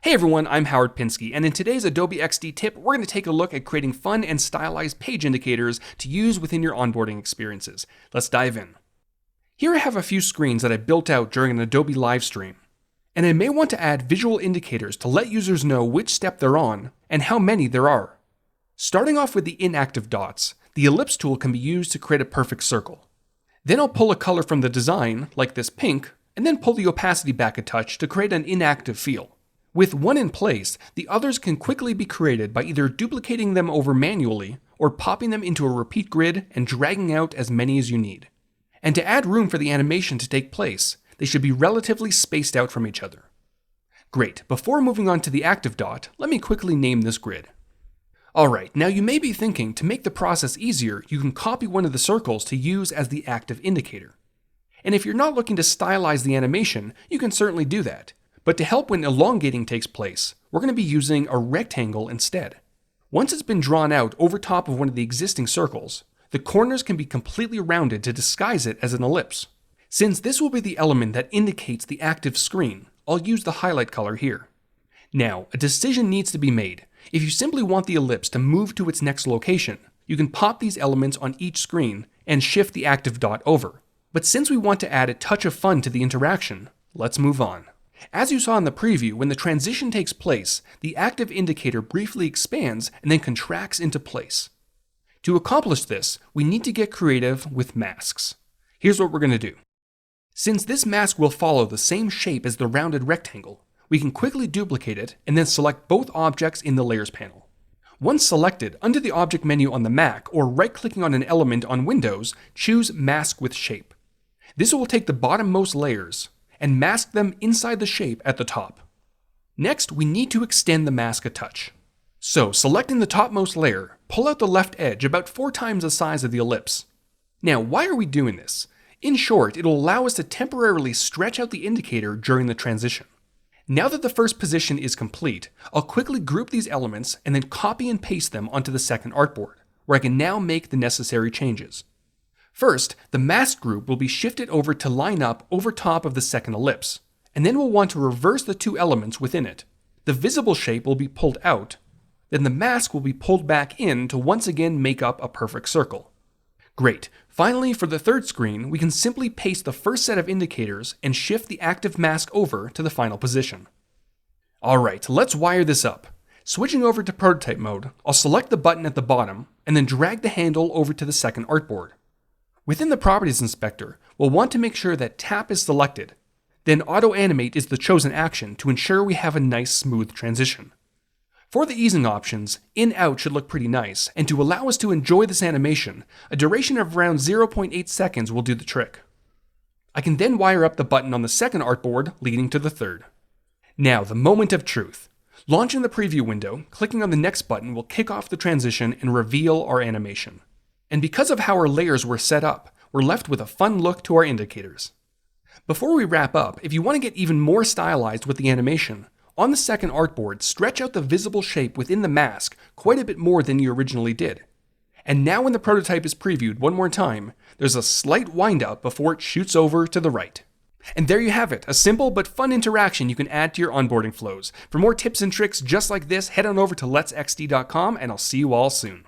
Hey everyone, I'm Howard Pinsky, and in today's Adobe XD tip, we're going to take a look at creating fun and stylized page indicators to use within your onboarding experiences. Let's dive in. Here I have a few screens that I built out during an Adobe live stream, and I may want to add visual indicators to let users know which step they're on and how many there are. Starting off with the inactive dots, the ellipse tool can be used to create a perfect circle. Then I'll pull a color from the design, like this pink, and then pull the opacity back a touch to create an inactive feel. With one in place, the others can quickly be created by either duplicating them over manually or popping them into a repeat grid and dragging out as many as you need. And to add room for the animation to take place, they should be relatively spaced out from each other. Great, before moving on to the active dot, let me quickly name this grid. Alright, now you may be thinking to make the process easier, you can copy one of the circles to use as the active indicator. And if you're not looking to stylize the animation, you can certainly do that. But to help when elongating takes place, we're going to be using a rectangle instead. Once it's been drawn out over top of one of the existing circles, the corners can be completely rounded to disguise it as an ellipse. Since this will be the element that indicates the active screen, I'll use the highlight color here. Now, a decision needs to be made. If you simply want the ellipse to move to its next location, you can pop these elements on each screen and shift the active dot over. But since we want to add a touch of fun to the interaction, let's move on. As you saw in the preview, when the transition takes place, the active indicator briefly expands and then contracts into place. To accomplish this, we need to get creative with masks. Here's what we're going to do. Since this mask will follow the same shape as the rounded rectangle, we can quickly duplicate it and then select both objects in the Layers panel. Once selected, under the Object menu on the Mac or right-clicking on an element on Windows, choose Mask with Shape. This will take the bottommost layers and mask them inside the shape at the top. Next, we need to extend the mask a touch. So, selecting the topmost layer, pull out the left edge about 4 times the size of the ellipse. Now, why are we doing this? In short, it will allow us to temporarily stretch out the indicator during the transition. Now that the first position is complete, I'll quickly group these elements and then copy and paste them onto the second artboard, where I can now make the necessary changes. First, the mask group will be shifted over to line up over top of the second ellipse, and then we'll want to reverse the 2 elements within it. The visible shape will be pulled out, then the mask will be pulled back in to once again make up a perfect circle. Great. Finally, for the third screen, we can simply paste the first set of indicators and shift the active mask over to the final position. Alright, let's wire this up. Switching over to prototype mode, I'll select the button at the bottom and then drag the handle over to the second artboard. Within the Properties Inspector, we'll want to make sure that Tap is selected. Then Auto Animate is the chosen action to ensure we have a nice smooth transition. For the easing options, in-out should look pretty nice, and to allow us to enjoy this animation, a duration of around 0.8 seconds will do the trick. I can then wire up the button on the second artboard leading to the third. Now, the moment of truth. Launching the preview window, clicking on the next button will kick off the transition and reveal our animation. And because of how our layers were set up, we're left with a fun look to our indicators. Before we wrap up, if you want to get even more stylized with the animation, on the second artboard, stretch out the visible shape within the mask quite a bit more than you originally did. And now when the prototype is previewed one more time, there's a slight wind up before it shoots over to the right. And there you have it, a simple but fun interaction you can add to your onboarding flows. For more tips and tricks just like this, head on over to letsxd.com and I'll see you all soon.